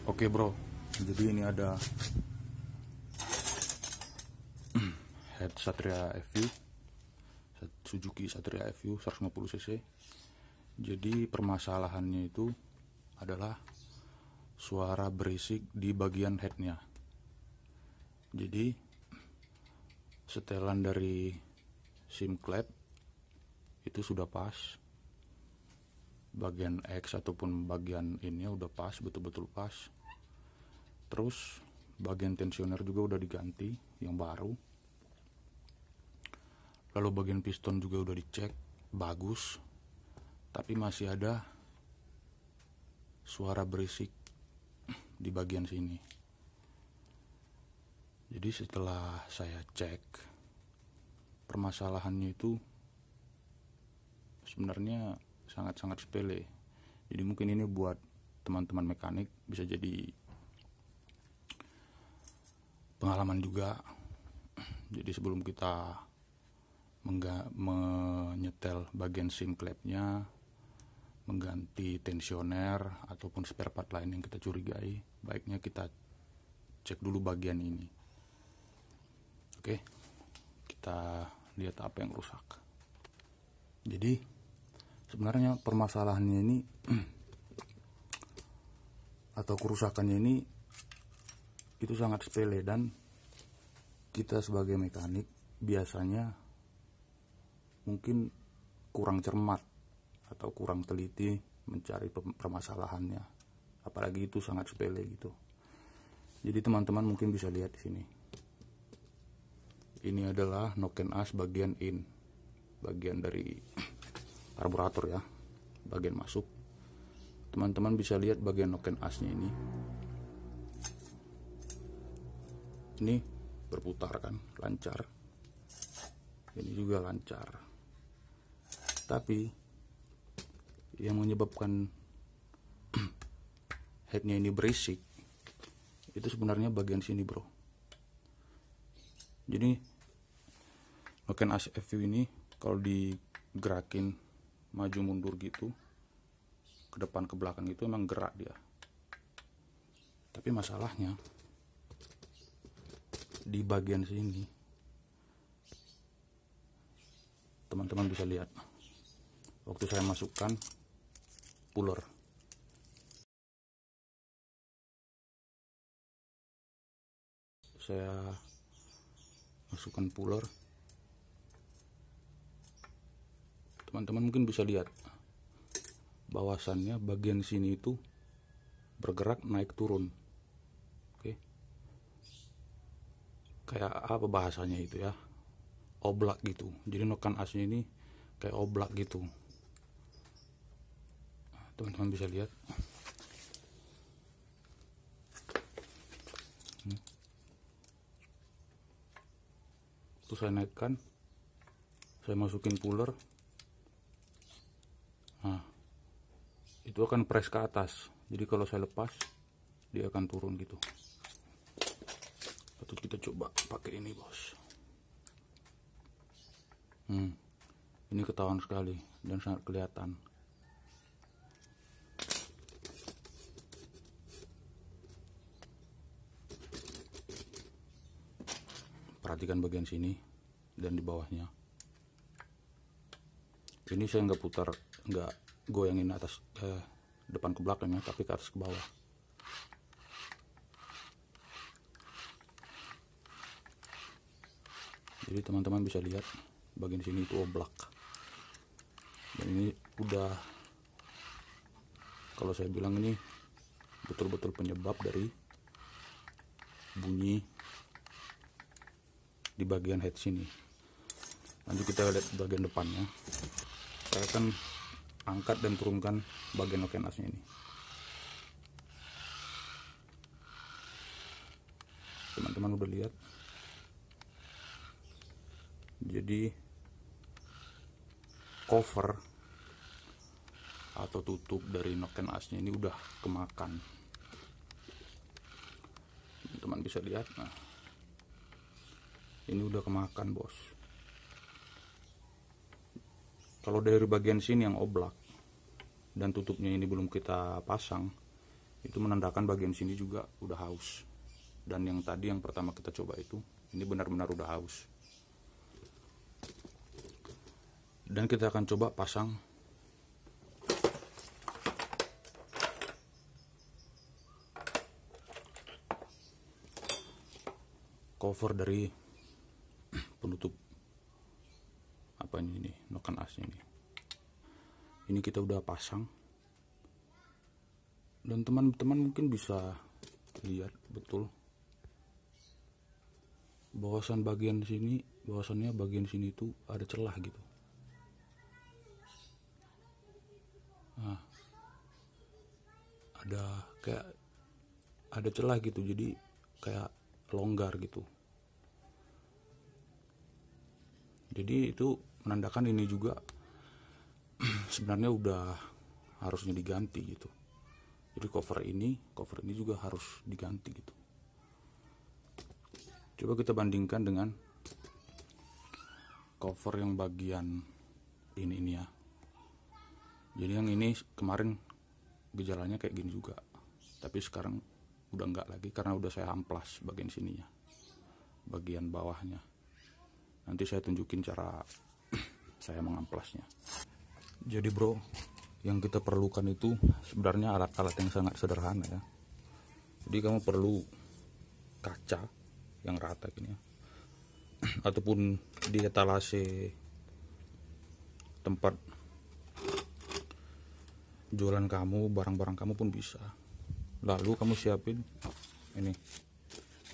Oke bro, jadi ini ada head Satria FU, Suzuki Satria FU 150 cc. Jadi permasalahannya itu adalah suara berisik di bagian headnya. Jadi setelan dari SIM clap itu sudah pas, bagian X ataupun bagian ini udah pas, betul-betul pas. Terus bagian tensioner juga udah diganti yang baru, lalu bagian piston juga udah dicek bagus, tapi masih ada suara berisik di bagian sini. Jadi setelah saya cek, permasalahannya itu sebenarnya sangat-sangat sepele. Jadi mungkin ini buat teman-teman mekanik bisa jadi pengalaman juga. Jadi sebelum kita menyetel bagian SIM clapnya, mengganti tensioner ataupun spare part lain yang kita curigai, baiknya kita cek dulu bagian ini. Oke, kita lihat apa yang rusak. Jadi sebenarnya permasalahannya ini atau kerusakannya ini itu sangat sepele, dan kita sebagai mekanik biasanya mungkin kurang cermat atau kurang teliti mencari permasalahannya, apalagi itu sangat sepele gitu. Jadi teman-teman mungkin bisa lihat di sini. Ini adalah noken as bagian in, bagian dari karburator ya, bagian masuk. Teman-teman bisa lihat bagian noken asnya ini. Ini berputar kan, lancar. Ini juga lancar. Tapi yang menyebabkan headnya ini berisik itu sebenarnya bagian sini bro. Jadi noken as FU ini kalau digerakin maju mundur gitu, ke depan ke belakang itu emang gerak dia. Tapi masalahnya di bagian sini, teman-teman bisa lihat waktu saya masukkan puller, teman-teman mungkin bisa lihat bahwasannya bagian sini itu bergerak naik turun. Oke, kayak apa bahasanya itu ya, oblak gitu. Jadi noken asnya ini kayak oblak gitu. Teman-teman bisa lihat. Terus saya naikkan, saya masukin puller. Nah, itu akan press ke atas. Jadi kalau saya lepas, dia akan turun gitu. Lalu kita coba pakai ini bos. Ini ketahuan sekali dan sangat kelihatan. Perhatikan bagian sini dan di bawahnya. Ini saya nggak putar, nggak goyangin atas depan ke belakangnya, tapi ke atas ke bawah. Jadi teman-teman bisa lihat bagian sini itu oblak. Dan ini udah, kalau saya bilang ini betul-betul penyebab dari bunyi di bagian head sini. Nanti kita lihat bagian depannya. Saya akan angkat dan turunkan bagian noken asnya ini. Teman-teman udah lihat. Jadi cover atau tutup dari noken asnya ini udah kemakan. Teman-teman bisa lihat. Nah, ini udah kemakan bos. Kalau dari bagian sini yang oblak dan tutupnya ini belum kita pasang, itu menandakan bagian sini juga udah haus. Dan yang tadi yang pertama kita coba itu, ini benar-benar udah haus. Dan kita akan coba pasang cover dari penutup apa ini noken asnya ini. Ini kita udah pasang, dan teman-teman mungkin bisa lihat betul bahwasannya bagian sini itu ada celah gitu. Nah, ada celah gitu, jadi kayak longgar gitu. Jadi itu menandakan ini juga sebenarnya udah harusnya diganti gitu. Jadi cover ini juga harus diganti gitu. Coba kita bandingkan dengan cover yang bagian ini ya. Jadi yang ini kemarin gejalanya kayak gini juga, tapi sekarang udah enggak lagi karena udah saya amplas bagian sininya, bagian bawahnya. Nanti saya tunjukin cara saya mengamplasnya. Jadi bro, yang kita perlukan itu sebenarnya alat-alat yang sangat sederhana ya. Jadi kamu perlu kaca yang rata gini ya, ataupun di etalase tempat jualan kamu, barang-barang kamu pun bisa. Lalu kamu siapin ini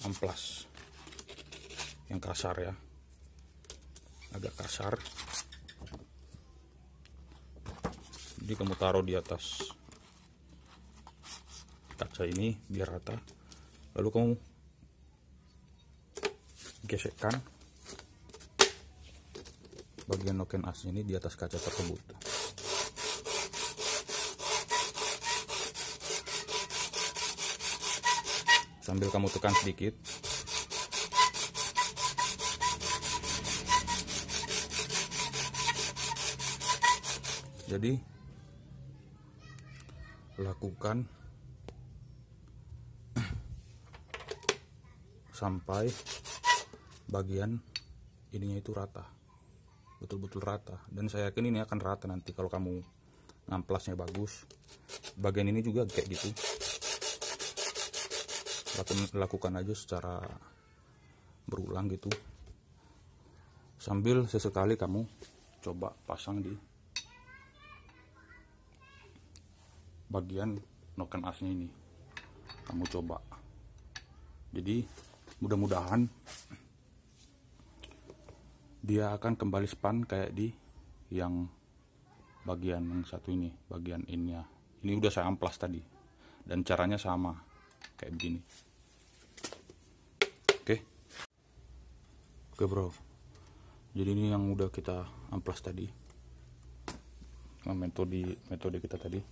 amplas yang kasar ya, agak kasar. Jadi kamu taruh di atas kaca ini biar rata. Lalu kamu gesekkan bagian noken asnya ini di atas kaca tersebut. Sambil kamu tekan sedikit. Jadi lakukan sampai bagian ininya itu rata, betul-betul rata. Dan saya yakin ini akan rata nanti kalau kamu ngamplasnya bagus. Bagian ini juga kayak gitu. Lakukan aja secara berulang gitu, sambil sesekali kamu coba pasang di bagian noken asnya ini. Kamu coba, jadi mudah-mudahan dia akan kembali span kayak di yang bagian yang satu ini, bagian innya. Ini udah saya amplas tadi, dan caranya sama kayak begini. Oke bro, jadi ini yang udah kita amplas tadi, metode kita tadi.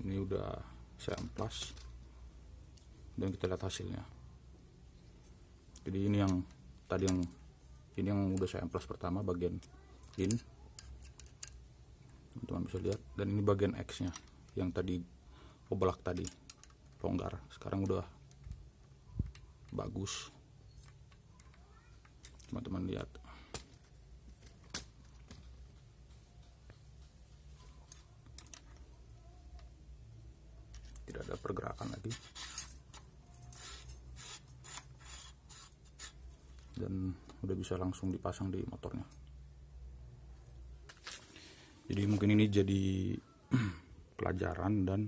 Ini udah saya amplas dan kita lihat hasilnya. Jadi ini yang tadi ini yang udah saya amplas pertama, bagian in, teman-teman bisa lihat. Dan ini bagian X nya yang tadi oblak tadi longgar, sekarang udah bagus. Teman-teman lihat, tidak ada pergerakan lagi, dan udah bisa langsung dipasang di motornya. Jadi mungkin ini jadi pelajaran dan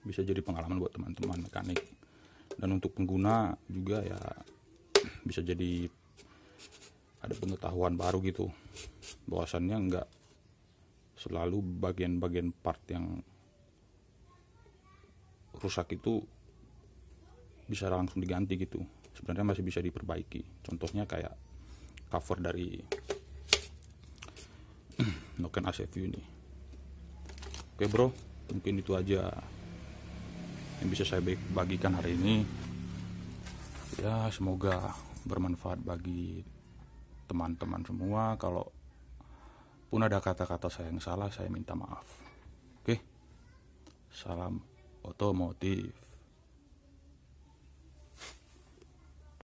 bisa jadi pengalaman buat teman-teman mekanik, dan untuk pengguna juga ya bisa jadi ada pengetahuan baru gitu, bahwasannya enggak selalu bagian-bagian part yang rusak itu bisa langsung diganti gitu. Sebenarnya masih bisa diperbaiki. Contohnya kayak cover dari noken ACV ini. Oke bro, mungkin itu aja yang bisa saya bagikan hari ini. Ya, semoga bermanfaat bagi teman-teman semua. Kalau pun ada kata-kata saya yang salah, saya minta maaf. Oke, Salam otomotif.